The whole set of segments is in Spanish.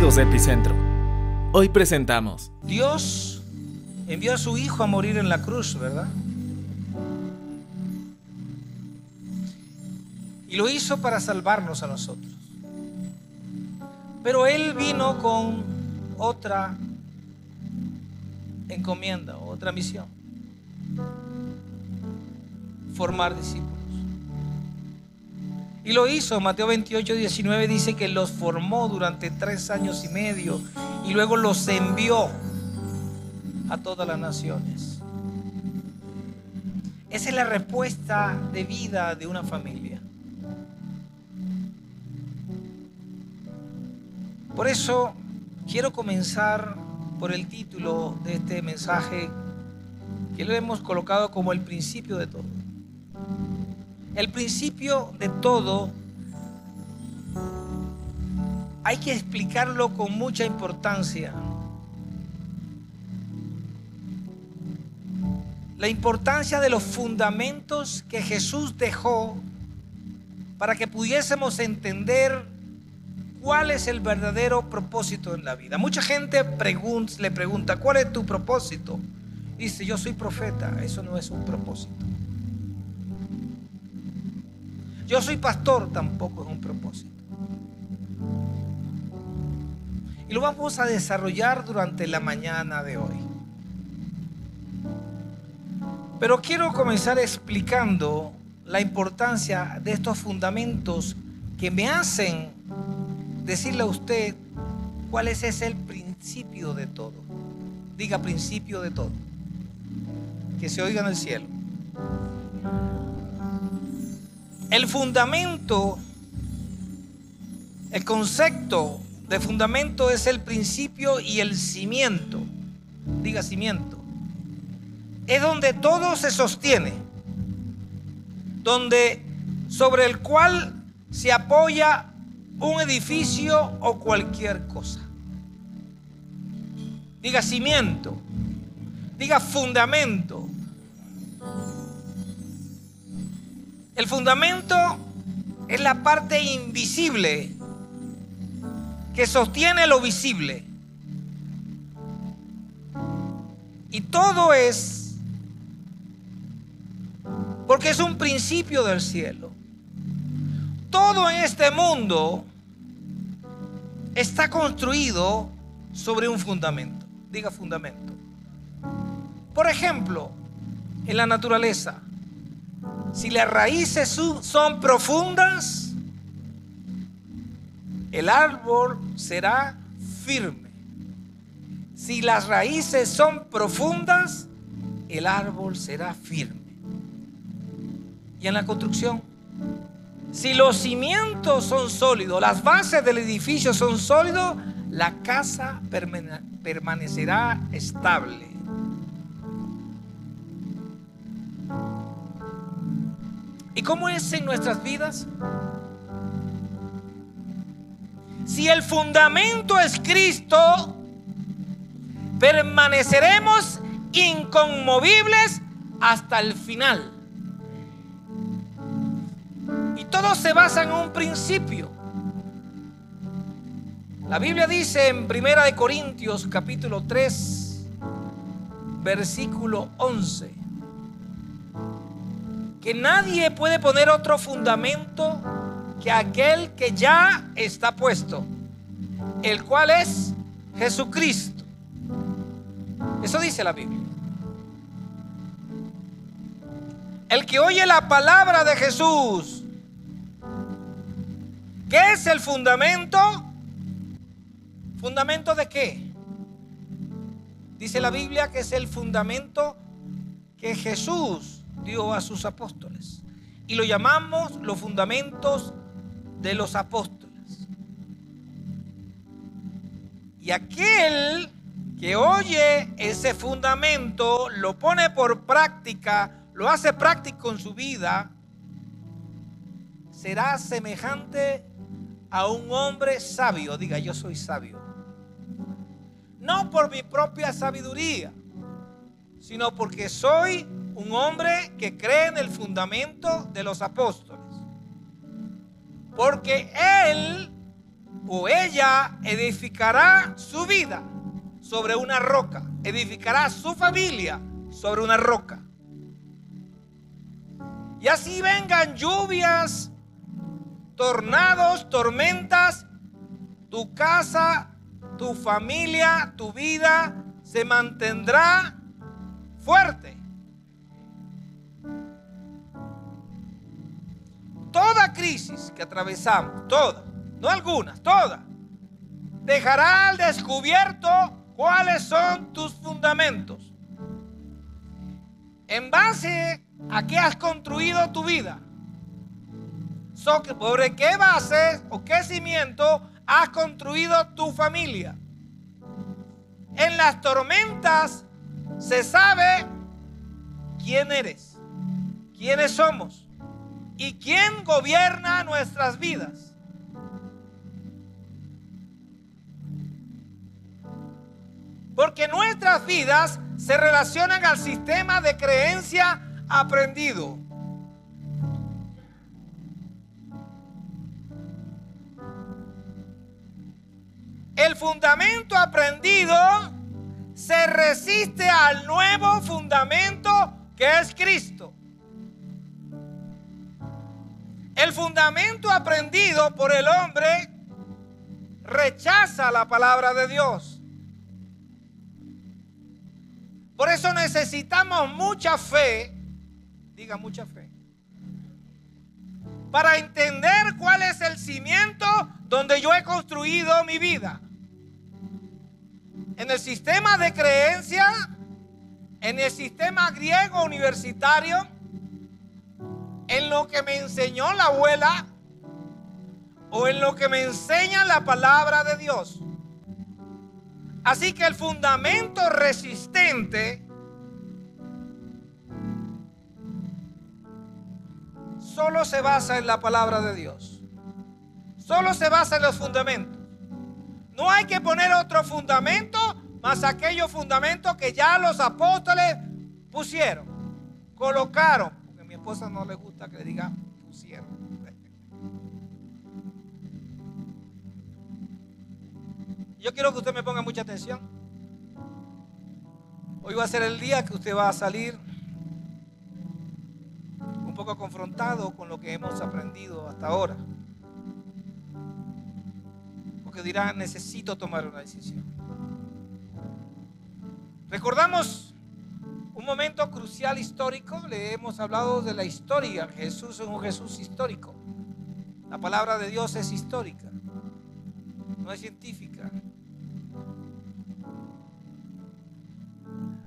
Bienvenidos a Epicentro. Hoy presentamos: Dios envió a su Hijo a morir en la cruz, ¿verdad? Y lo hizo para salvarnos a nosotros. Pero Él vino con otra encomienda, otra misión: formar discípulos. Y lo hizo. Mateo 28:19 dice que los formó durante 3 años y medio y luego los envió a todas las naciones. Esa es la respuesta de vida de una familia. Por eso quiero comenzar por el título de este mensaje, que lo hemos colocado como el principio de todo. El principio de todo hay que explicarlo con mucha importancia. La importancia de los fundamentos que Jesús dejó para que pudiésemos entender cuál es el verdadero propósito en la vida. Mucha gente le pregunta: ¿cuál es tu propósito? Dice: yo soy profeta. Eso no es un propósito. Yo soy pastor. Tampoco es un propósito. Y lo vamos a desarrollar durante la mañana de hoy. Pero quiero comenzar explicando la importancia de estos fundamentos que me hacen decirle a usted cuál es el principio de todo. Diga: principio de todo. Que se oiga en el cielo. El fundamento, el concepto de fundamento es el principio y el cimiento. Diga: cimiento. Es donde todo se sostiene, sobre el cual se apoya un edificio o cualquier cosa. Diga: cimiento. Diga: fundamento. El fundamento es la parte invisible que sostiene lo visible. Y todo es porque es un principio del cielo. Todo en este mundo está construido sobre un fundamento. Diga: fundamento. Por ejemplo, en la naturaleza, si las raíces son profundas, el árbol será firme. Si las raíces son profundas, el árbol será firme. Y en la construcción, si los cimientos son sólidos, las bases del edificio son sólidos, la casa permanecerá estable. ¿Y cómo es en nuestras vidas? Si el fundamento es Cristo, permaneceremos inconmovibles hasta el final. Y todo se basa en un principio. La Biblia dice en 1 Corintios capítulo 3, versículo 11, que nadie puede poner otro fundamento que aquel que ya está puesto, el cual es Jesucristo. Eso dice la Biblia. El que oye la palabra de Jesús, ¿qué es el fundamento? ¿Fundamento de qué? Dice la Biblia que es el fundamento que Jesús dio a sus apóstoles. Y lo llamamos los fundamentos de los apóstoles. Y aquel que oye ese fundamento, lo pone por práctica, lo hace práctico en su vida, será semejante a un hombre sabio. Diga: yo soy sabio. No por mi propia sabiduría, sino porque soy un hombre que cree en el fundamento de los apóstoles. Porque Él o ella edificará su vida sobre una roca, edificará su familia sobre una roca. Y así vengan lluvias, tornados, tormentas, tu casa, tu familia, tu vida se mantendrá fuerte. Toda crisis que atravesamos, toda, no algunas, todas, dejará al descubierto cuáles son tus fundamentos. En base a qué has construido tu vida. ¿Sobre qué bases o qué cimiento has construido tu familia? En las tormentas se sabe quién eres, quiénes somos y quién gobierna nuestras vidas. Porque nuestras vidas se relacionan al sistema de creencia aprendido. El fundamento aprendido se resiste al nuevo fundamento que es Cristo. El fundamento aprendido por el hombre rechaza la palabra de Dios. Por eso necesitamos mucha fe, diga mucha fe, para entender cuál es el cimiento donde yo he construido mi vida. En el sistema de creencia, en el sistema griego universitario, en lo que me enseñó la abuela o en lo que me enseña la palabra de Dios. Así que el fundamento resistente solo se basa en la palabra de Dios. Solo se basa en los fundamentos. No hay que poner otro fundamento más aquellos fundamentos que ya los apóstoles pusieron, colocaron. Porque a mi esposa no le gusta que le diga pusieron. Yo quiero que usted me ponga mucha atención. Hoy va a ser el día que usted va a salir un poco confrontado con lo que hemos aprendido hasta ahora. Porque dirá, necesito tomar una decisión. Recordamos un momento crucial histórico. Le hemos hablado de la historia. Jesús es un Jesús histórico. La palabra de Dios es histórica, no es científica.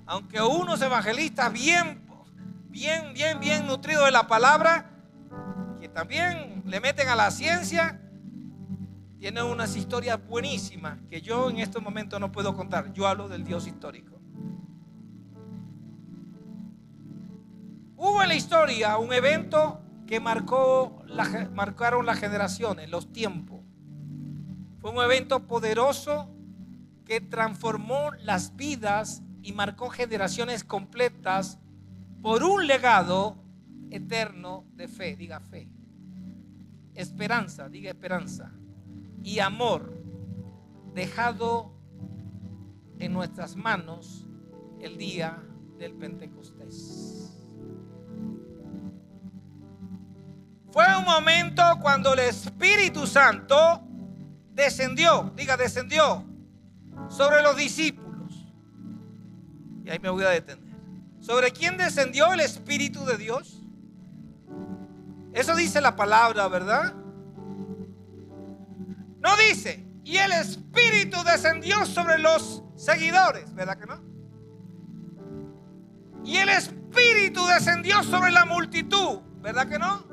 Aunque unos evangelistas bien nutridos de la palabra, que también le meten a la ciencia, tienen unas historias buenísimas que yo en este momento no puedo contar. Yo hablo del Dios histórico. Hubo en la historia un evento que marcaron las generaciones, los tiempos. Fue un evento poderoso que transformó las vidas y marcó generaciones completas por un legado eterno de fe. Diga fe. Esperanza, diga esperanza. Y amor dejado en nuestras manos el día del Pentecostés. Fue un momento cuando el Espíritu Santo descendió, diga descendió, sobre los discípulos. Y ahí me voy a detener. ¿Sobre quién descendió el Espíritu de Dios? Eso dice la palabra, ¿verdad? No dice, y el Espíritu descendió sobre los seguidores, ¿verdad que no? Y el Espíritu descendió sobre la multitud, ¿verdad que no?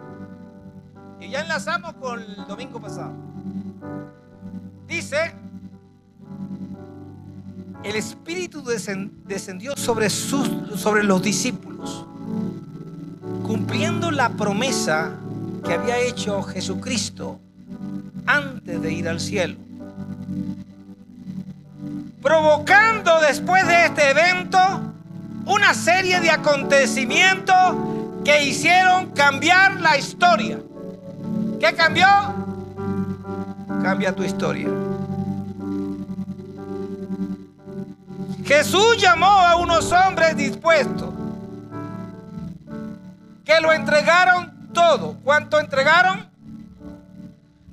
Y ya enlazamos con el domingo pasado. Dice, el Espíritu descendió sobre los discípulos, cumpliendo la promesa que había hecho Jesucristo antes de ir al cielo, provocando después de este evento una serie de acontecimientos que hicieron cambiar la historia. ¿Qué cambió? cambia tu historia. Jesús llamó a unos hombres dispuestos que lo entregaron todo. ¿Cuánto entregaron?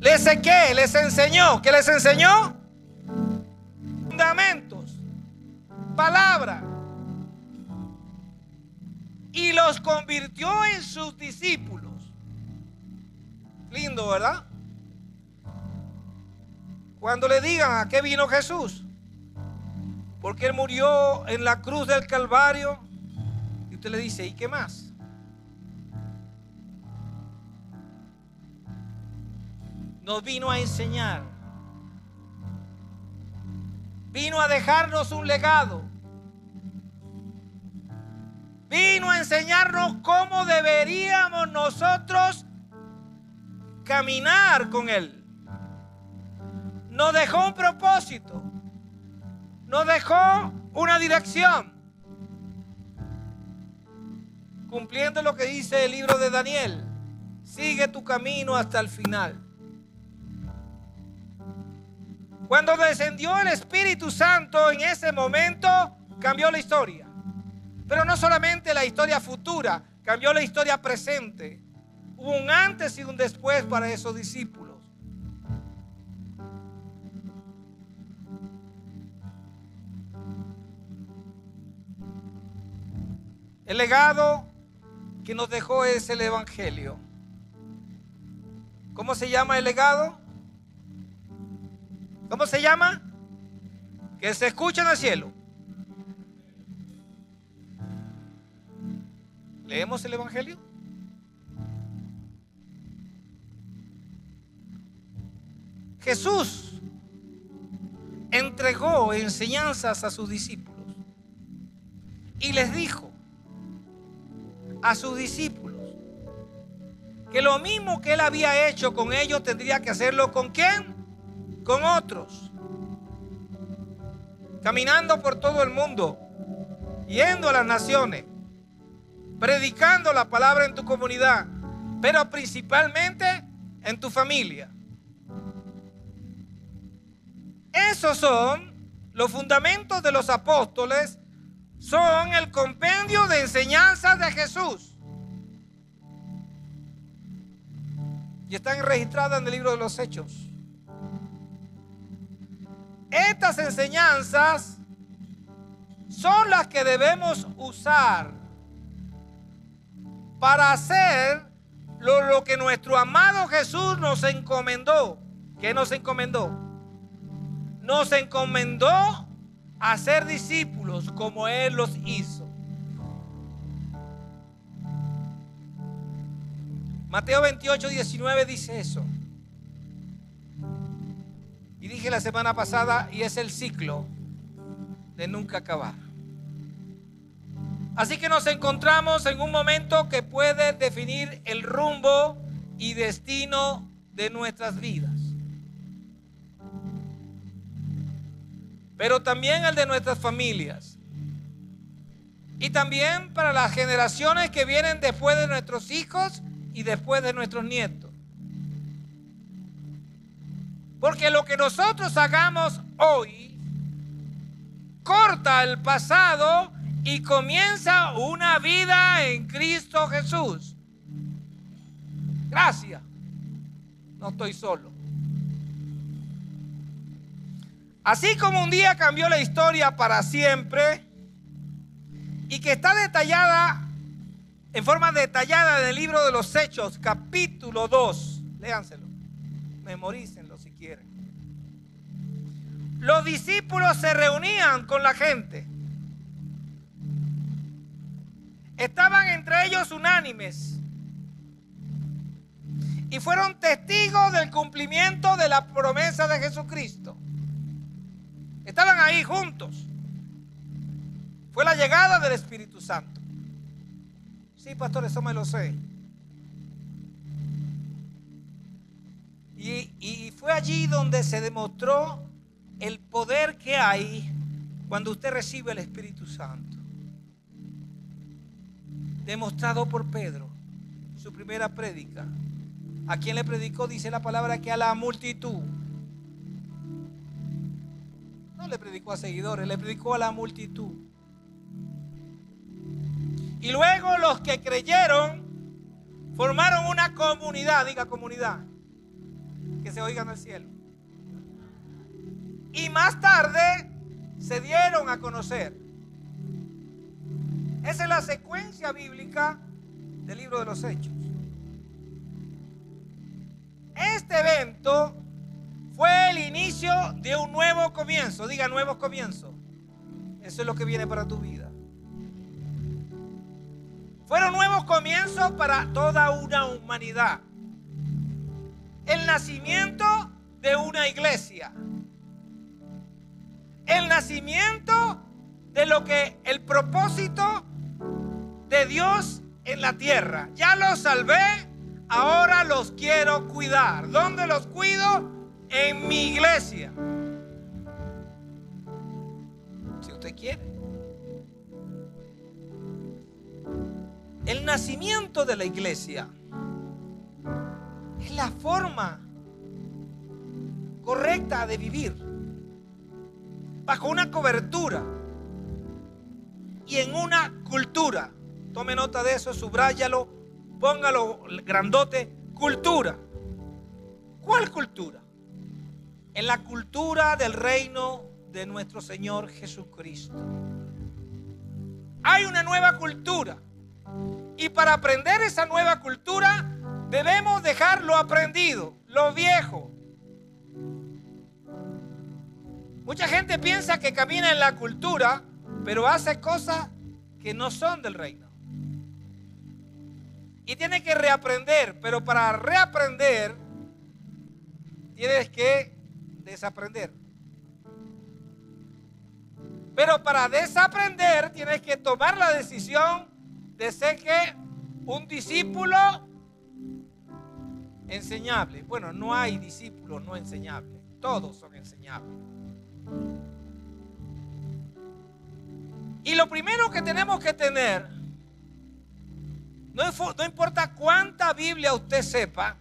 Les enseñó. ¿Qué les enseñó? Fundamentos, palabra. Y los convirtió en sus discípulos. Lindo, ¿verdad? Cuando le digan a qué vino Jesús, porque Él murió en la cruz del Calvario, y usted le dice, ¿y qué más? Nos vino a enseñar, vino a dejarnos un legado, vino a enseñarnos cómo deberíamos nosotros caminar con Él. Nos dejó un propósito, nos dejó una dirección, cumpliendo lo que dice el libro de Daniel: sigue tu camino hasta el final. Cuando descendió el Espíritu Santo, en ese momento cambió la historia. Pero no solamente la historia futura, cambió la historia presente. Hubo un antes y un después para esos discípulos. El legado que nos dejó es el Evangelio. ¿Cómo se llama el legado? ¿Cómo se llama? Que se escucha en el cielo. ¿Leemos el Evangelio? Jesús entregó enseñanzas a sus discípulos y les dijo a sus discípulos que lo mismo que Él había hecho con ellos tendría que hacerlo ¿con quién? Con otros. Caminando por todo el mundo, yendo a las naciones, predicando la palabra en tu comunidad, pero principalmente en tu familia. Esos son los fundamentos de los apóstoles, son el compendio de enseñanzas de Jesús. Y están registradas en el libro de los Hechos. Estas enseñanzas son las que debemos usar para hacer lo que nuestro amado Jesús nos encomendó. ¿Qué nos encomendó? Nos encomendó a ser discípulos como Él los hizo. Mateo 28:19 dice eso. Y dije la semana pasada, y es el ciclo de nunca acabar. Así que nos encontramos en un momento que puede definir el rumbo y destino de nuestras vidas, pero también el de nuestras familias, y también para las generaciones que vienen después de nuestros hijos y después de nuestros nietos. Porque lo que nosotros hagamos hoy corta el pasado y comienza una vida en Cristo Jesús. Gracias. No estoy solo. Así como un día cambió la historia para siempre y que está detallada en forma detallada en el libro de los Hechos, capítulo 2. Léanselo, memorícenlo si quieren. Los discípulos se reunían con la gente. Estaban entre ellos unánimes y fueron testigos del cumplimiento de la promesa de Jesucristo. Estaban ahí juntos. Fue la llegada del Espíritu Santo. Sí, pastor, eso me lo sé. Y fue allí donde se demostró el poder que hay cuando usted recibe el Espíritu Santo. Demostrado por Pedro, su primera prédica. ¿A quién le predicó? Dice la palabra que a la multitud. le predicó a seguidores, le predicó a la multitud. Y luego los que creyeron formaron una comunidad, diga comunidad, que se oiga en el cielo. Y más tarde se dieron a conocer. Esa es la secuencia bíblica del libro de los Hechos. Este evento fue el inicio de un nuevo comienzo. Diga nuevo comienzo. Eso es lo que viene para tu vida. Fueron nuevos comienzos para toda una humanidad. El nacimiento de una iglesia. El nacimiento de lo que el propósito de Dios en la tierra. Ya los salvé, ahora los quiero cuidar. ¿Dónde los cuido? En mi iglesia. Si usted quiere. El nacimiento de la iglesia es la forma correcta de vivir bajo una cobertura y en una cultura. Tome nota de eso, subráyalo, póngalo grandote. Cultura. ¿Cuál cultura? En la cultura del reino de nuestro Señor Jesucristo. Hay una nueva cultura. Y para aprender esa nueva cultura debemos dejar lo aprendido, lo viejo. Mucha gente piensa que camina en la cultura, pero hace cosas que no son del reino. Y tiene que reaprender, pero para reaprender tienes que desaprender. Pero para desaprender tienes que tomar la decisión de ser que un discípulo enseñable. Bueno, no hay discípulos no enseñables, todos son enseñables. Y lo primero que tenemos que tener, no importa cuánta Biblia usted sepa,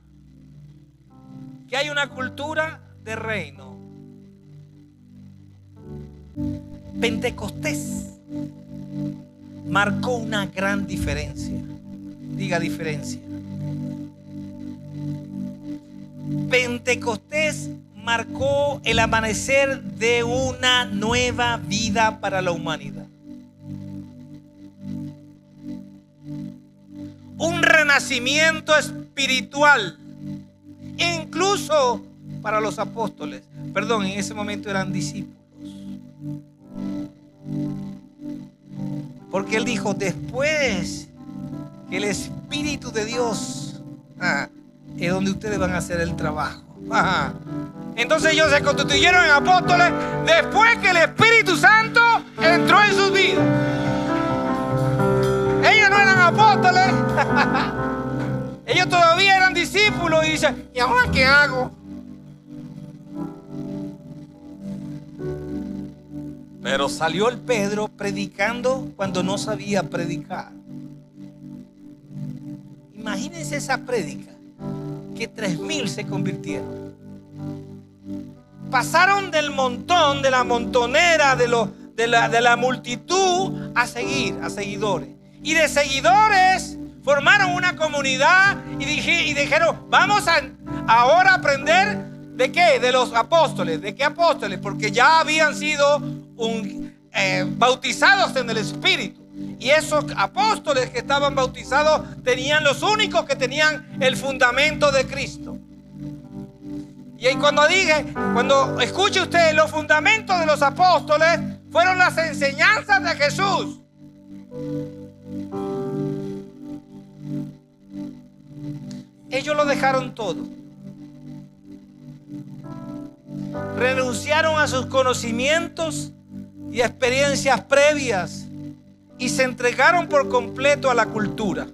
que hay una cultura de reino. Pentecostés marcó una gran diferencia. Diga diferencia. Pentecostés marcó el amanecer de una nueva vida para la humanidad. Un renacimiento espiritual, incluso para los apóstoles. Perdón, en ese momento eran discípulos. Porque él dijo, después que el Espíritu de Dios es donde ustedes van a hacer el trabajo. Entonces ellos se constituyeron en apóstoles después que el Espíritu Santo entró en sus vidas. Ellos no eran apóstoles. Ellos todavía eran discípulos y dicen, ¿y ahora qué hago? Pero salió el Pedro predicando cuando no sabía predicar. Imagínense esa prédica, que 3,000 se convirtieron. Pasaron del montón, de la montonera, de la multitud a seguidores. Y de seguidores formaron una comunidad y dijeron, vamos a ahora aprender ¿de qué? De los apóstoles. ¿De qué apóstoles? Porque ya habían sido bautizados en el Espíritu. Y esos apóstoles que estaban bautizados tenían los únicos que tenían el fundamento de Cristo. Y ahí cuando escuche usted los fundamentos de los apóstoles, fueron las enseñanzas de Jesús. Ellos lo dejaron todo. Renunciaron a sus conocimientos y experiencias previas y se entregaron por completo a la cultura.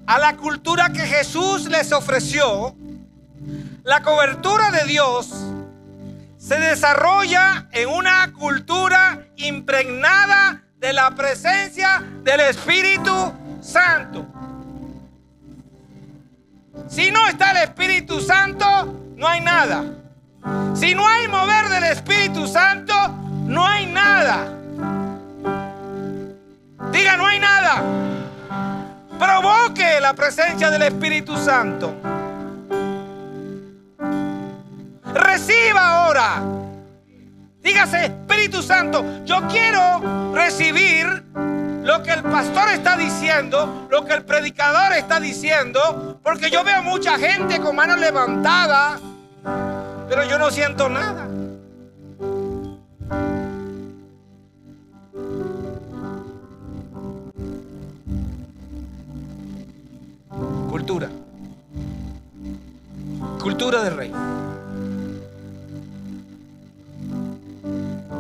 A la cultura que Jesús les ofreció. La cobertura de Dios se desarrolla en una cultura impregnada de la presencia del Espíritu Santo. Si no está el Espíritu Santo, no hay nada. Si no hay mover del Espíritu Santo, no hay nada. Diga, no hay nada. Provoque la presencia del Espíritu Santo. Reciba ahora. Dígase, Espíritu Santo, yo quiero recibir lo que el pastor está diciendo, lo que el predicador está diciendo, porque yo veo mucha gente con manos levantadas, pero yo no siento nada. Cultura. Cultura de rey.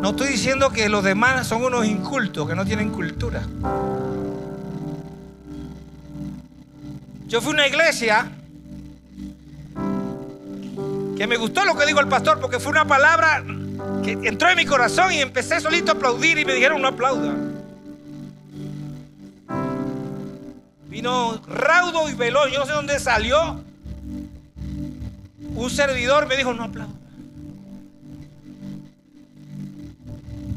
No estoy diciendo que los demás son unos incultos, que no tienen cultura. Yo fui a una iglesia que me gustó lo que dijo el pastor, porque fue una palabra que entró en mi corazón y empecé solito a aplaudir y me dijeron no aplauda. Vino raudo y veloz, yo no sé dónde salió. Un servidor me dijo no aplauda.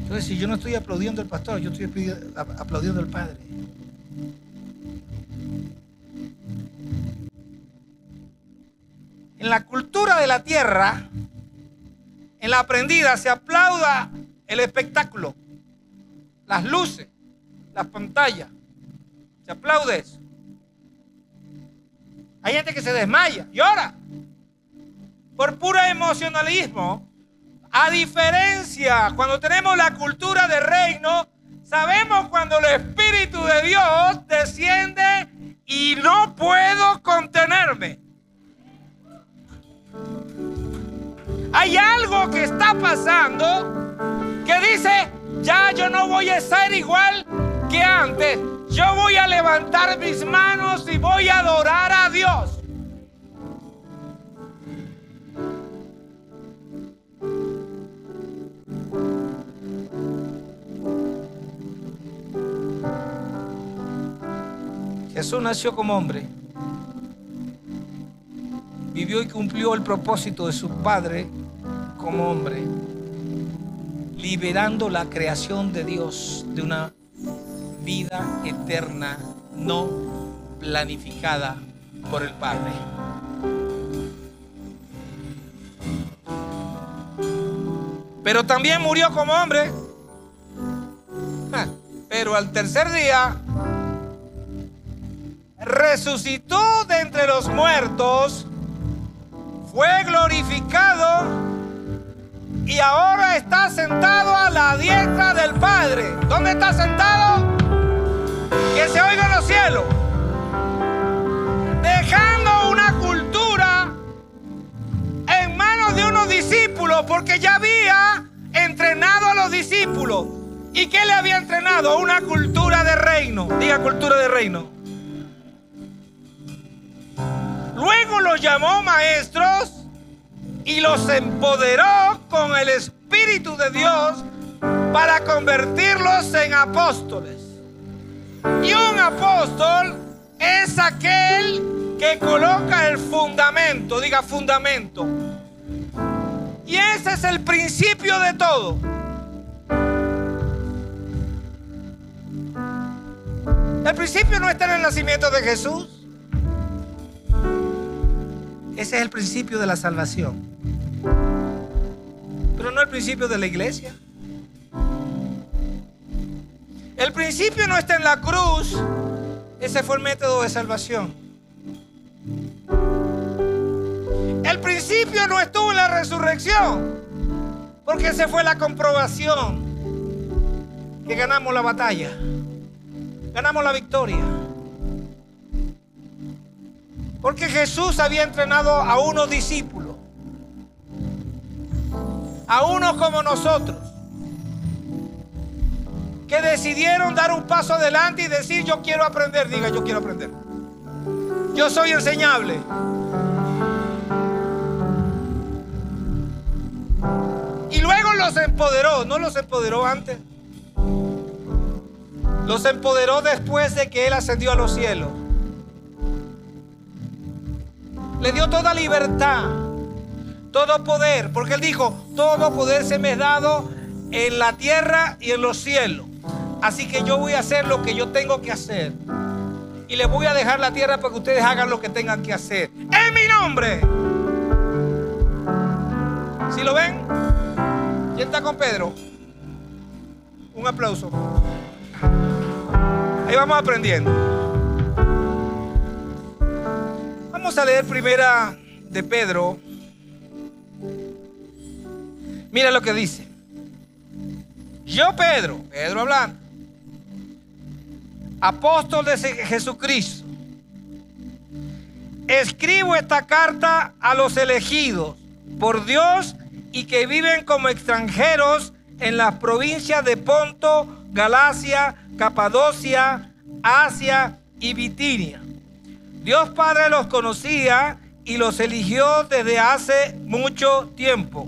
Entonces, si yo no estoy aplaudiendo al pastor, yo estoy aplaudiendo al Padre. En la cultura de la tierra, en la aprendida, se aplauda el espectáculo, las luces, las pantallas. Se aplaude eso. Hay gente que se desmaya, llora, por puro emocionalismo. A diferencia, cuando tenemos la cultura de reino, sabemos cuando el Espíritu de Dios desciende y no puedo contenerme. Hay algo que está pasando que dice, ya yo no voy a ser igual que antes. Yo voy a levantar mis manos y voy a adorar a Dios. Jesús nació como hombre, vivió y cumplió el propósito de su Padre como hombre, liberando la creación de Dios de una vida eterna no planificada por el Padre. Pero también murió como hombre. Pero al tercer día resucitó de entre los muertos, fue glorificado y ahora está sentado a la diestra del Padre. ¿Dónde está sentado? Que se oiga en los cielos. Dejando una cultura en manos de unos discípulos, porque ya había entrenado a los discípulos. ¿Y qué le había entrenado? Una cultura de reino. Diga, cultura de reino. Luego los llamó maestros y los empoderó con el Espíritu de Dios para convertirlos en apóstoles. Y un apóstol es aquel que coloca el fundamento. Diga, fundamento. Y ese es el principio de todo. El principio no está en el nacimiento de Jesús. Ese es el principio de la salvación. Pero no el principio de la iglesia. El principio no está en la cruz. Ese fue el método de salvación. El principio no estuvo en la resurrección, porque esa fue la comprobación que ganamos la batalla, ganamos la victoria. Porque Jesús había entrenado a unos discípulos, a unos como nosotros, que decidieron dar un paso adelante y decir, yo quiero aprender. Diga, yo quiero aprender. Yo soy enseñable. Y luego los empoderó. No los empoderó antes. Los empoderó después de que Él ascendió a los cielos. Le dio toda libertad. Todo poder, porque Él dijo, todo poder se me es dado en la tierra y en los cielos. Así que yo voy a hacer lo que yo tengo que hacer. Y les voy a dejar la tierra para que ustedes hagan lo que tengan que hacer. En mi nombre. ¿Sí lo ven? ¿Quién está con Pedro? Un aplauso. Ahí vamos aprendiendo. Vamos a leer primera de Pedro. Mira lo que dice. Yo, Pedro hablando, apóstol de Jesucristo, escribo esta carta a los elegidos por Dios y que viven como extranjeros en las provincias de Ponto, Galacia, Capadocia, Asia y Bitinia. Dios Padre los conocía y los eligió desde hace mucho tiempo.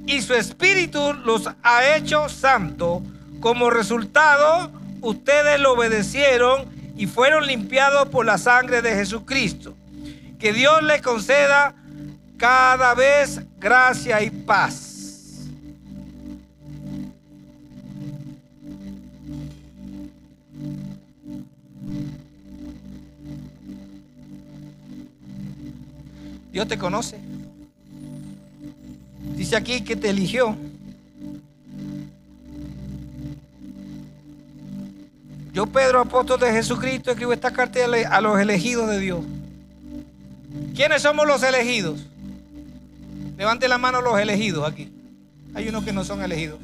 Y su Espíritu los ha hecho santos. Como resultado, ustedes lo obedecieron y fueron limpiados por la sangre de Jesucristo. Que Dios les conceda cada vez gracia y paz. Dios te conoce. Dice aquí que te eligió. Yo, Pedro, apóstol de Jesucristo, escribo esta carta a los elegidos de Dios. ¿Quiénes somos los elegidos? Levante la mano los elegidos aquí. Hay unos que no son elegidos.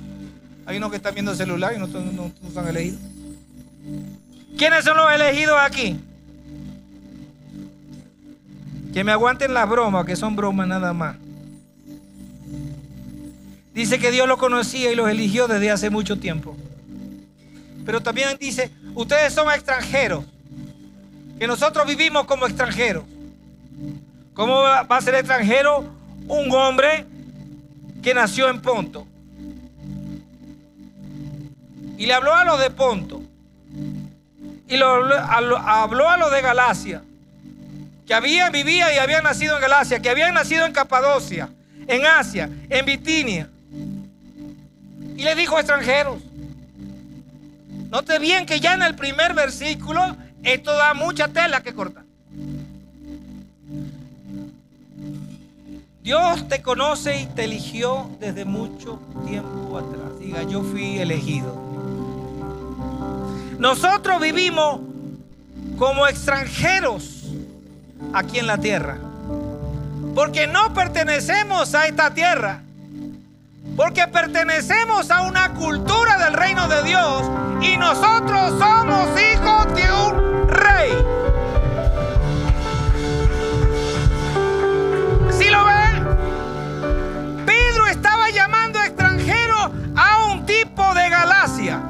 Hay unos que están viendo el celular y no son elegidos. ¿Quiénes son los elegidos aquí? Que me aguanten las bromas, que son bromas nada más. Dice que Dios los conocía y los eligió desde hace mucho tiempo. Pero también dice, ustedes son extranjeros, que nosotros vivimos como extranjeros. ¿Cómo va a ser extranjero un hombre que nació en Ponto? Y le habló a los de Ponto. Y habló a los de Galacia, que vivía y habían nacido en Galacia, que habían nacido en Capadocia, en Asia, en Bitinia. Y le dijo extranjeros. Note bien que ya en el primer versículo esto da mucha tela que cortar. Dios te conoce y te eligió desde mucho tiempo atrás. Diga, yo fui elegido. Nosotros vivimos como extranjeros aquí en la tierra, porque no pertenecemos a esta tierra, porque pertenecemos a una cultura del reino de Dios y nosotros somos hijos de un rey. ¿Sí lo ven? Pedro estaba llamando extranjero a un tipo de Galacia.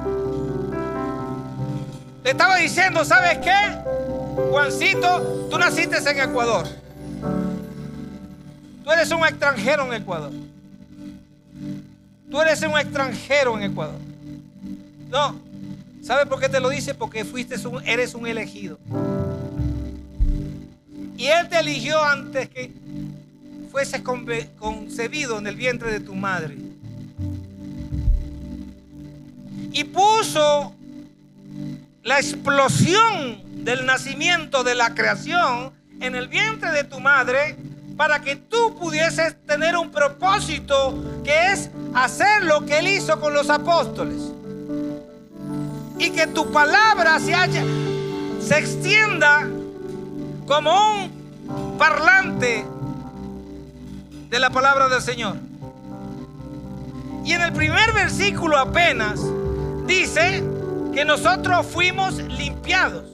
Le estaba diciendo, ¿sabes qué? Juancito, tú naciste en Ecuador. Tú eres un extranjero en Ecuador. Tú eres un extranjero en Ecuador. No, ¿sabes por qué te lo dice? Porque eres un elegido. Y Él te eligió antes que fueses concebido en el vientre de tu madre. Y puso la explosión del nacimiento de la creación en el vientre de tu madre para que tú pudieses tener un propósito, que es hacer lo que Él hizo con los apóstoles. Y que tu palabra se extienda como un parlante de la palabra del Señor. Y en el primer versículo apenas dice que nosotros fuimos limpiados.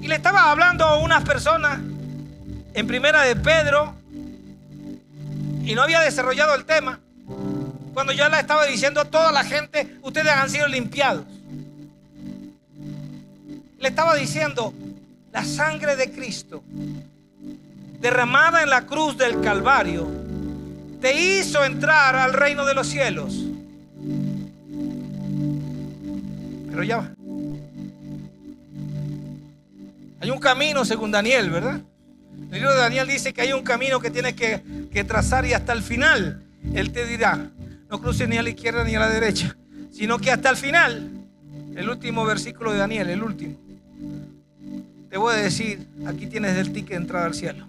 Y le estaba hablando a unas personas en primera de Pedro y no había desarrollado el tema cuando yo le estaba diciendo a toda la gente, ustedes han sido limpiados. Le estaba diciendo, la sangre de Cristo derramada en la cruz del Calvario te hizo entrar al reino de los cielos. Pero ya va. Hay un camino según Daniel, ¿verdad? El libro de Daniel dice que hay un camino que tienes que trazar y hasta el final Él te dirá, no cruces ni a la izquierda ni a la derecha, sino que hasta el final, el último versículo de Daniel, el último, te voy a decir, aquí tienes el ticket de entrada al cielo.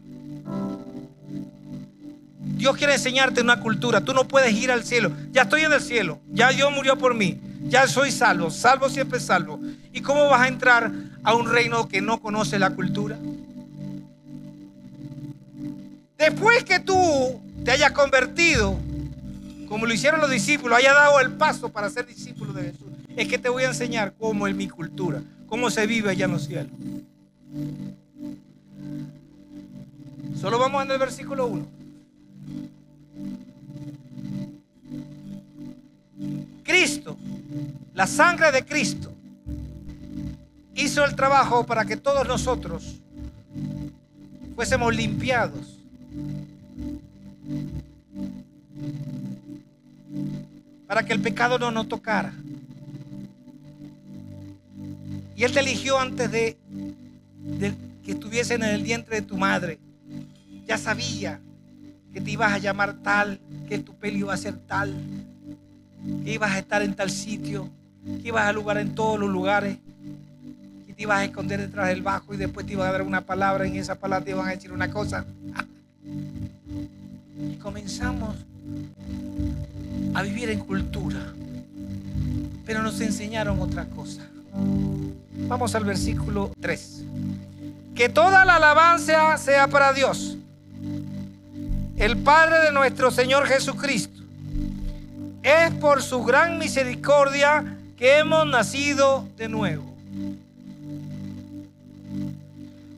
Dios quiere enseñarte una cultura. Tú no puedes ir al cielo. Ya estoy en el cielo. Ya Dios murió por mí. Ya soy salvo. Salvo siempre salvo. ¿Y cómo vas a entrar a un reino que no conoce la cultura? Después que tú te hayas convertido, como lo hicieron los discípulos, hayas dado el paso para ser discípulo de Jesús, es que te voy a enseñar cómo es mi cultura, cómo se vive allá en los cielos. Solo vamos en el versículo 1. Cristo, la sangre de Cristo, hizo el trabajo para que todos nosotros fuésemos limpiados. Para que el pecado no nos tocara. Y Él te eligió antes de que estuviese en el vientre de tu madre. Ya sabía que te ibas a llamar tal, que tu pelo iba a ser tal, que ibas a estar en tal sitio, que ibas a lugar en todos los lugares, que te ibas a esconder detrás del bajo y después te iba a dar una palabra y en esa palabra te iban a decir una cosa. Y comenzamos a vivir en cultura, pero nos enseñaron otra cosa. Vamos al versículo 3. Que toda la alabanza sea para Dios, el Padre de nuestro Señor Jesucristo. Es por su gran misericordia que hemos nacido de nuevo.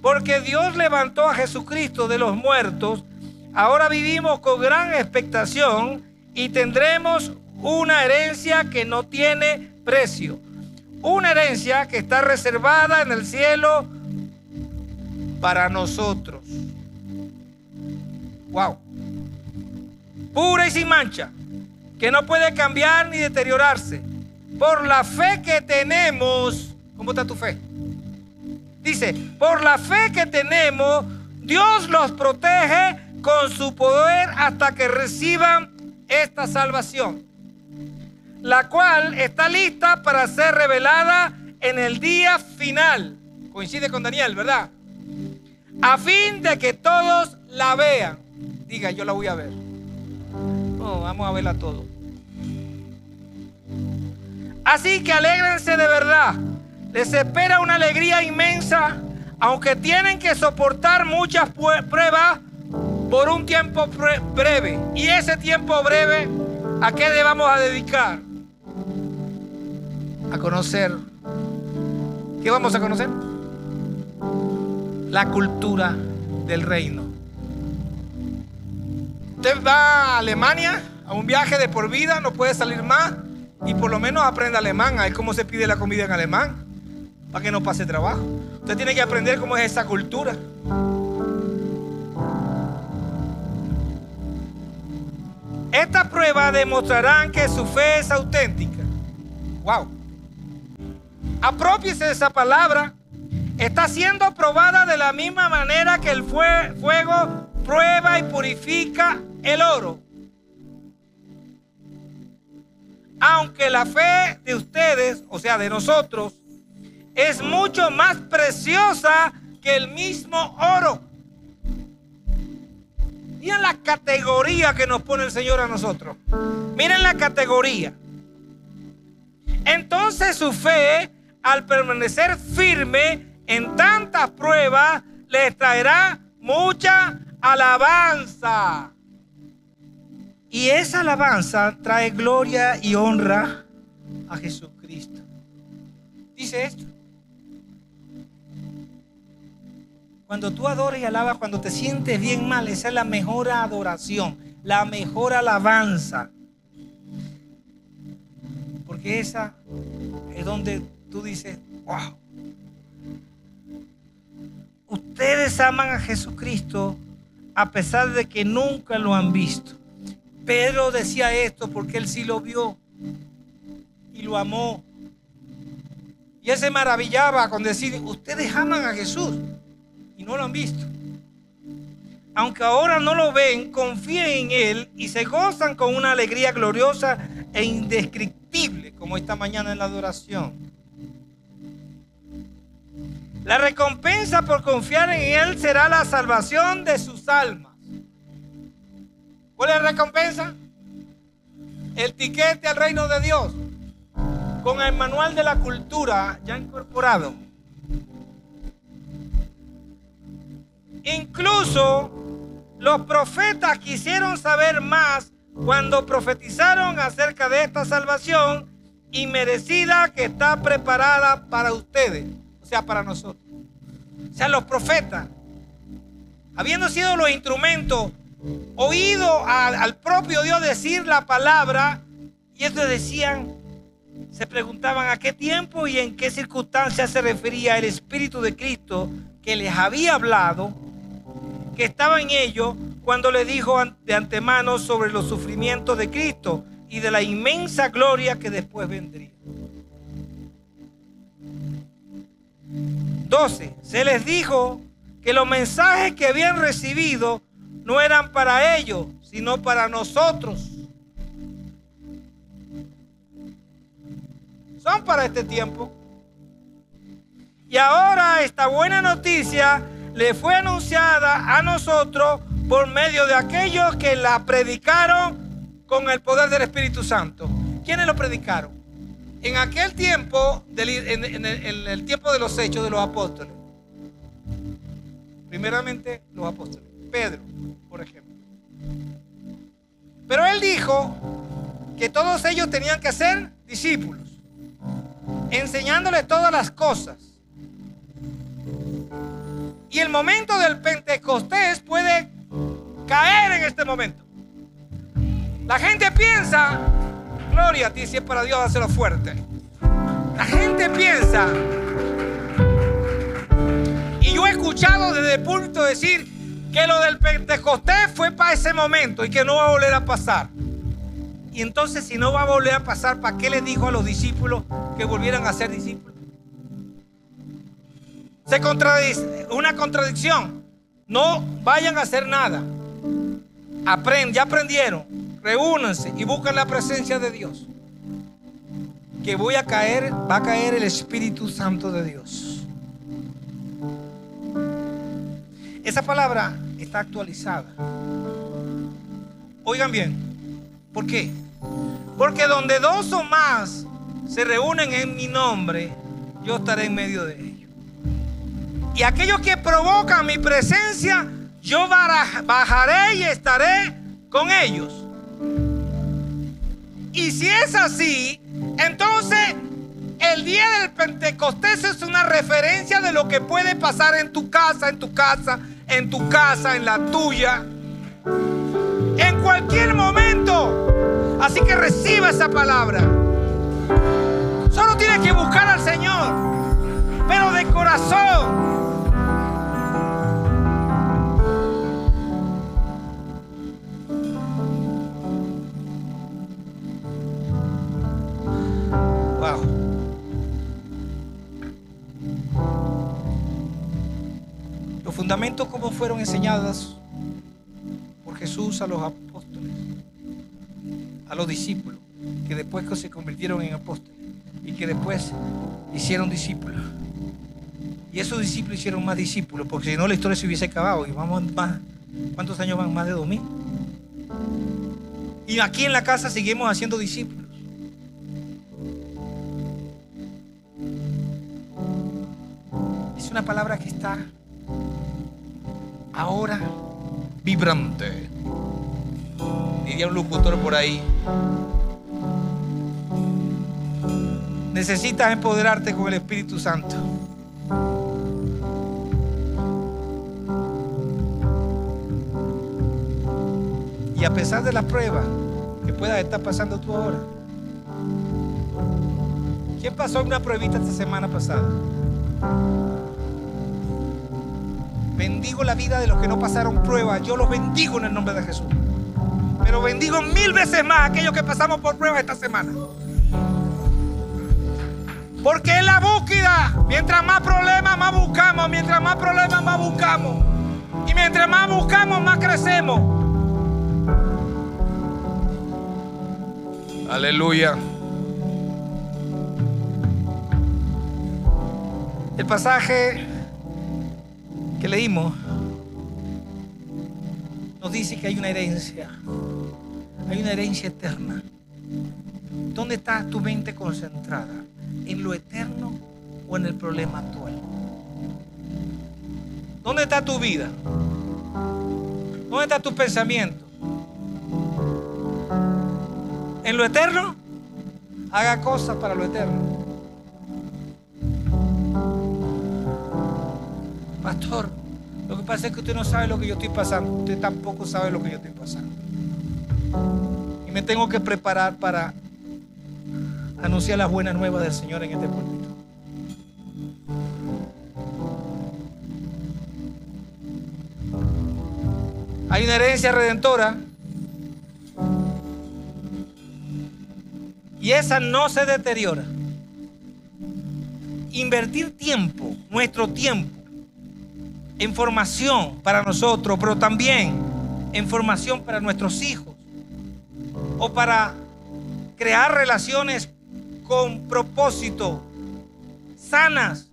Porque Dios levantó a Jesucristo de los muertos. Ahora vivimos con gran expectación y tendremos una herencia que no tiene precio. Una herencia que está reservada en el cielo para nosotros. Wow. Pura y sin mancha, que no puede cambiar ni deteriorarse. Por la fe que tenemos. ¿Cómo está tu fe? Dice, por la fe que tenemos, Dios los protege con su poder hasta que reciban esta salvación, la cual está lista para ser revelada en el día final. Coincide con Daniel, ¿verdad? A fin de que todos la vean. Diga, yo la voy a ver. No, vamos a verla todos. Así que alégrense de verdad. Les espera una alegría inmensa, aunque tienen que soportar muchas pruebas por un tiempo breve. Y ese tiempo breve, ¿a qué le vamos a dedicar? A conocer. ¿Qué vamos a conocer? La cultura del reino. Usted va a Alemania a un viaje de por vida, no puede salir más, y por lo menos aprenda alemán, a ver cómo se pide la comida en alemán, para que no pase trabajo. Usted tiene que aprender cómo es esa cultura. Estas pruebas demostrarán que su fe es auténtica. Wow. Apropiese de esa palabra. Está siendo probada de la misma manera que el fuego prueba y purifica el oro. Aunque la fe de ustedes, o sea, de nosotros, es mucho más preciosa que el mismo oro. Miren la categoría que nos pone el Señor a nosotros. Miren la categoría. Entonces su fe, al permanecer firme en tantas pruebas, les traerá mucha alabanza. Y esa alabanza trae gloria y honra a Jesucristo. Dice esto. Cuando tú adoras y alabas, cuando te sientes bien mal, esa es la mejor adoración, la mejor alabanza. Porque esa es donde tú dices, wow. Ustedes aman a Jesucristo a pesar de que nunca lo han visto. Pedro decía esto porque él sí lo vio y lo amó. Y él se maravillaba con decir, ustedes aman a Jesús y no lo han visto. aunque ahora no lo ven, confíen en Él y se gozan con una alegría gloriosa e indescriptible, como esta mañana en la adoración. La recompensa por confiar en Él será la salvación de sus almas. ¿Cuál es la recompensa? El tiquete al reino de Dios, con el manual de la cultura ya incorporado. Incluso los profetas quisieron saber más cuando profetizaron acerca de esta salvación inmerecida que está preparada para ustedes, o sea, para nosotros. O sea, los profetas, habiendo sido los instrumentos, oído al propio Dios decir la palabra, y ellos decían, se preguntaban a qué tiempo y en qué circunstancias se refería el Espíritu de Cristo que les había hablado, que estaba en ellos cuando les dijo de antemano sobre los sufrimientos de Cristo y de la inmensa gloria que después vendría. 12. Se les dijo que los mensajes que habían recibido no eran para ellos, sino para nosotros. Son para este tiempo. Y ahora esta buena noticia le fue anunciada a nosotros por medio de aquellos que la predicaron con el poder del Espíritu Santo. ¿Quiénes lo predicaron? En aquel tiempo, en el tiempo de los hechos de los apóstoles. Primeramente los apóstoles. Pedro, por ejemplo. Pero él dijo que todos ellos tenían que ser discípulos, enseñándoles todas las cosas. Y el momento del Pentecostés puede caer en este momento. La gente piensa, gloria a ti, si es para Dios, hazlo fuerte. La gente piensa, y yo he escuchado desde el púlpito decir que lo del Pentecostés fue para ese momento y que no va a volver a pasar. Y entonces, si no va a volver a pasar, ¿para qué les dijo a los discípulos que volvieran a ser discípulos? Se contradice, una contradicción. No vayan a hacer nada. Ya aprendieron. Reúnanse y busquen la presencia de Dios. Que va a caer el Espíritu Santo de Dios. Esa palabra está actualizada. Oigan bien. ¿Por qué? Porque donde dos o más se reúnen en mi nombre, yo estaré en medio de ellos. Y aquellos que provocan mi presencia, yo bajaré y estaré con ellos. Y si es así, entonces el día del Pentecostés es una referencia de lo que puede pasar en tu casa, en tu casa, en tu casa, en la tuya, en cualquier momento. Así que reciba esa palabra. Solo tienes que buscar al Señor, pero de corazón. Wow. Los fundamentos, como fueron enseñados por Jesús a los apóstoles, a los discípulos, que después se convirtieron en apóstoles y que después hicieron discípulos. Y esos discípulos hicieron más discípulos, porque si no la historia se hubiese acabado. Y vamos más, ¿cuántos años van? Más de 2000. Y aquí en la casa seguimos haciendo discípulos. Es una palabra que está ahora vibrante. Diría un locutor por ahí. Necesitas empoderarte con el Espíritu Santo. Y a pesar de las pruebas que puedas estar pasando tú ahora. ¿Quién pasó una pruebita esta semana pasada? Bendigo la vida de los que no pasaron pruebas. Yo los bendigo en el nombre de Jesús. Pero bendigo 1000 veces más a aquellos que pasamos por pruebas esta semana. Porque es la búsqueda. Mientras más problemas, más buscamos. Mientras más problemas, más buscamos. Y mientras más buscamos, más crecemos. Aleluya. El pasaje que leímos nos dice que hay una herencia eterna. ¿Dónde está tu mente concentrada? ¿En lo eterno o en el problema actual? ¿Dónde está tu vida? ¿Dónde está tu pensamiento? ¿En lo eterno? Haga cosas para lo eterno. Pastor, lo que pasa es que usted no sabe lo que yo estoy pasando. Usted tampoco sabe lo que yo estoy pasando. Y me tengo que preparar para anunciar las buenas nuevas del Señor en este púlpito. Hay una herencia redentora y esa no se deteriora. Invertir tiempo, nuestro tiempo, en formación para nosotros, pero también en formación para nuestros hijos, o para crear relaciones con propósito, sanas,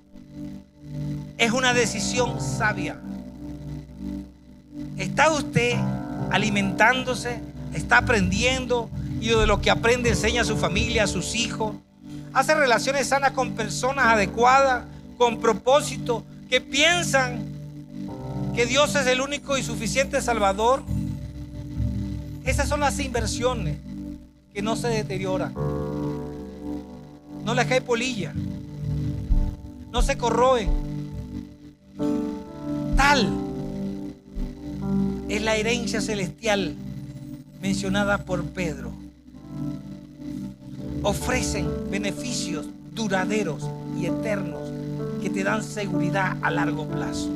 es una decisión sabia. ¿Está usted alimentándose? ¿Está aprendiendo? Y de lo que aprende enseña a su familia, a sus hijos. Hace relaciones sanas con personas adecuadas, con propósito, que piensan que Dios es el único y suficiente Salvador. Esas son las inversiones que no se deterioran. No les cae polilla. No se corroen. Tal es la herencia celestial mencionada por Pedro. Ofrecen beneficios duraderos y eternos que te dan seguridad a largo plazo.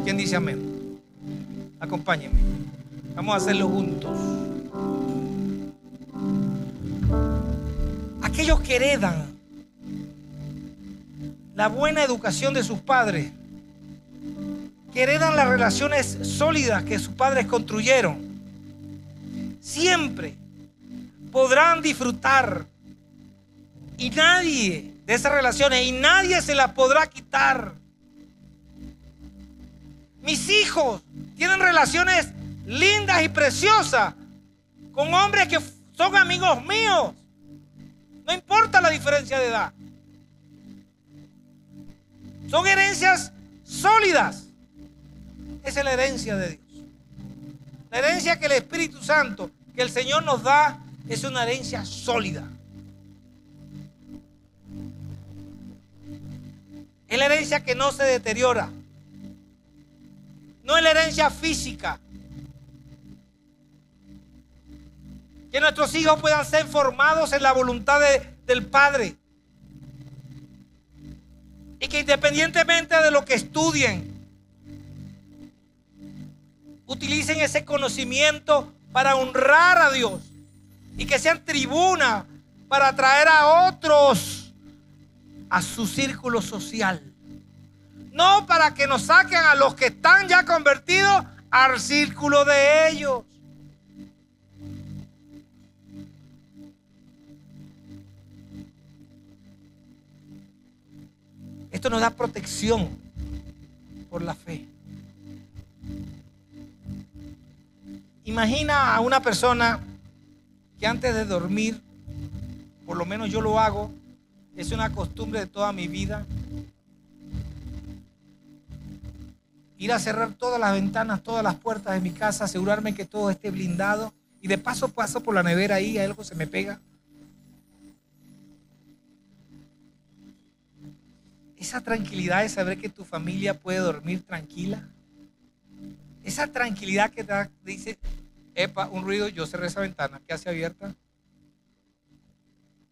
¿Quién dice amén? Acompáñenme. Vamos a hacerlo juntos. Aquellos que heredan la buena educación de sus padres, que heredan las relaciones sólidas que sus padres construyeron, siempre podrán disfrutar y nadie de esas relaciones, y nadie se las podrá quitar. Mis hijos tienen relaciones lindas y preciosas con hombres que son amigos míos. No importa la diferencia de edad. Son herencias sólidas. Esa es la herencia de Dios. La herencia que el Espíritu Santo, que el Señor nos da, es una herencia sólida. Es la herencia que no se deteriora. No es la herencia física. Que nuestros hijos puedan ser formados en la voluntad del Padre. Y que independientemente de lo que estudien, utilicen ese conocimiento para honrar a Dios. Y que sean tribuna para atraer a otros a su círculo social. No para que nos saquen a los que están ya convertidos al círculo de ellos. Esto nos da protección por la fe. Imagina a una persona que antes de dormir, por lo menos yo lo hago, es una costumbre de toda mi vida, ir a cerrar todas las ventanas, todas las puertas de mi casa, asegurarme que todo esté blindado, y de paso paso por la nevera ahí, algo se me pega. Esa tranquilidad de saber que tu familia puede dormir tranquila. Esa tranquilidad que te dice, epa, un ruido, yo cerré esa ventana, ¿qué hace abierta?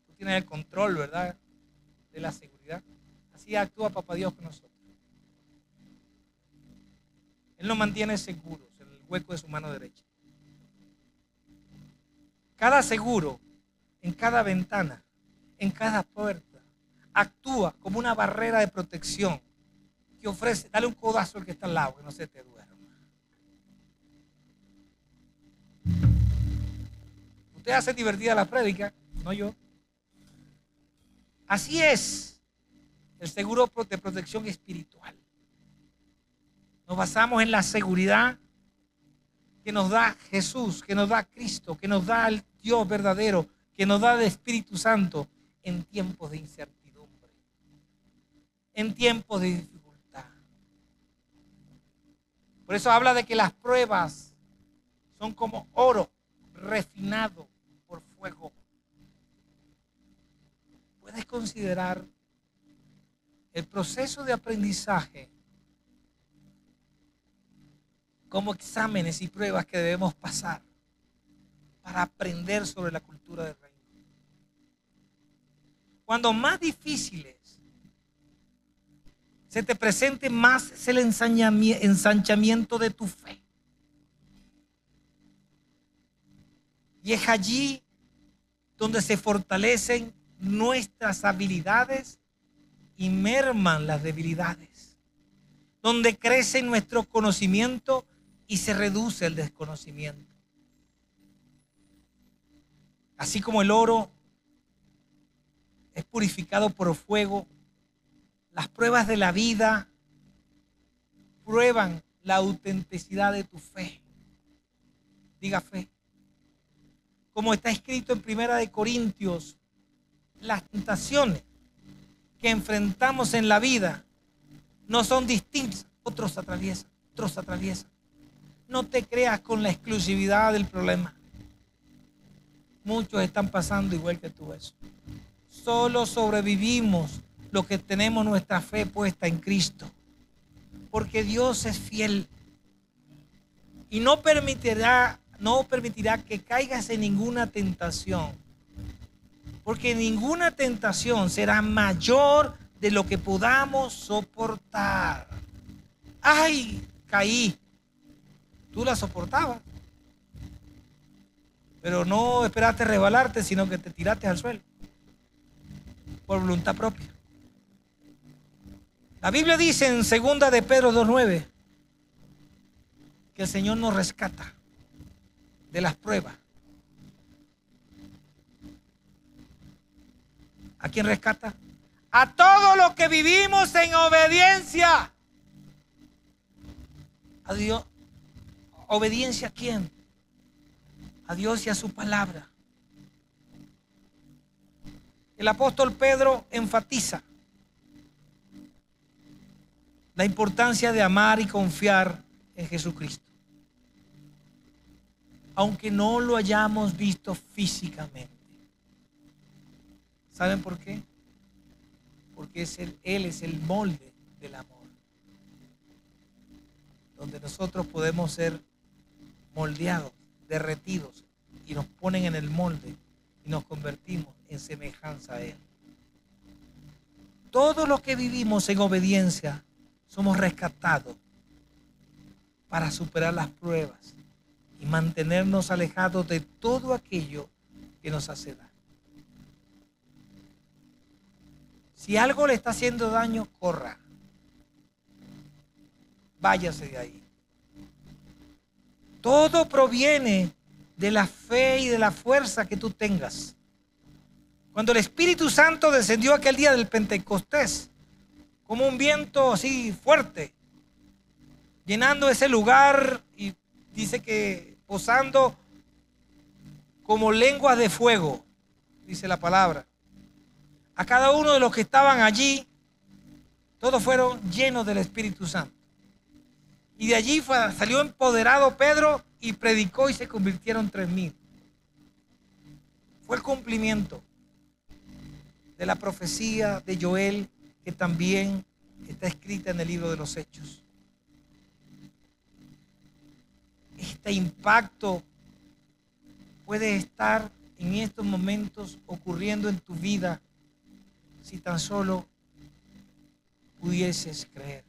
Tú tienes el control, ¿verdad? De la seguridad. Así actúa Papá Dios con nosotros. Él nos mantiene seguros en el hueco de su mano derecha. Cada seguro, en cada ventana, en cada puerta, actúa como una barrera de protección que ofrece. Dale un codazo al que está al lado, que no se te duerma. Usted hace divertida la prédica, no yo. Así es el seguro de protección espiritual. Nos basamos en la seguridad que nos da Jesús, que nos da Cristo, que nos da el Dios verdadero, que nos da el Espíritu Santo en tiempos de incertidumbre, en tiempos de dificultad. Por eso habla de que las pruebas son como oro refinado por fuego. Puedes considerar el proceso de aprendizaje como exámenes y pruebas que debemos pasar para aprender sobre la cultura del reino. Cuando más difíciles se te presente, más es el ensanchamiento de tu fe. Y es allí donde se fortalecen nuestras habilidades y merman las debilidades, donde crece nuestro conocimiento y se reduce el desconocimiento. Así como el oro es purificado por fuego, las pruebas de la vida prueban la autenticidad de tu fe. Diga fe. Como está escrito en 1 Corintios, las tentaciones que enfrentamos en la vida no son distintas. Otros atraviesan, otros atraviesan. No te creas con la exclusividad del problema. Muchos están pasando igual que tú eso. Solo sobrevivimos los que tenemos nuestra fe puesta en Cristo. Porque Dios es fiel. Y no permitirá que caigas en ninguna tentación. Porque ninguna tentación será mayor de lo que podamos soportar. ¡Ay! Caí. Tú la soportabas. Pero no esperaste resbalarte, sino que te tiraste al suelo. Por voluntad propia. La Biblia dice en 2 de Pedro 2:9 que el Señor nos rescata de las pruebas. ¿A quién rescata? A todos los que vivimos en obediencia a Dios. ¿Obediencia a quién? A Dios y a su palabra. El apóstol Pedro enfatiza la importancia de amar y confiar en Jesucristo, aunque no lo hayamos visto físicamente. ¿Saben por qué? Porque Él es el molde del amor, donde nosotros podemos ser moldeados, derretidos, y nos ponen en el molde y nos convertimos en semejanza a Él. Todos los que vivimos en obediencia somos rescatados para superar las pruebas y mantenernos alejados de todo aquello que nos hace daño. Si algo le está haciendo daño, corra. Váyase de ahí. Todo proviene de la fe y de la fuerza que tú tengas. Cuando el Espíritu Santo descendió aquel día del Pentecostés, como un viento así fuerte, llenando ese lugar, y dice que posando como lenguas de fuego, dice la palabra. A cada uno de los que estaban allí, todos fueron llenos del Espíritu Santo. Y de allí salió empoderado Pedro y predicó, y se convirtieron 3,000. Fue el cumplimiento de la profecía de Joel, que también está escrita en el libro de los Hechos. Este impacto puede estar en estos momentos ocurriendo en tu vida si tan solo pudieses creer.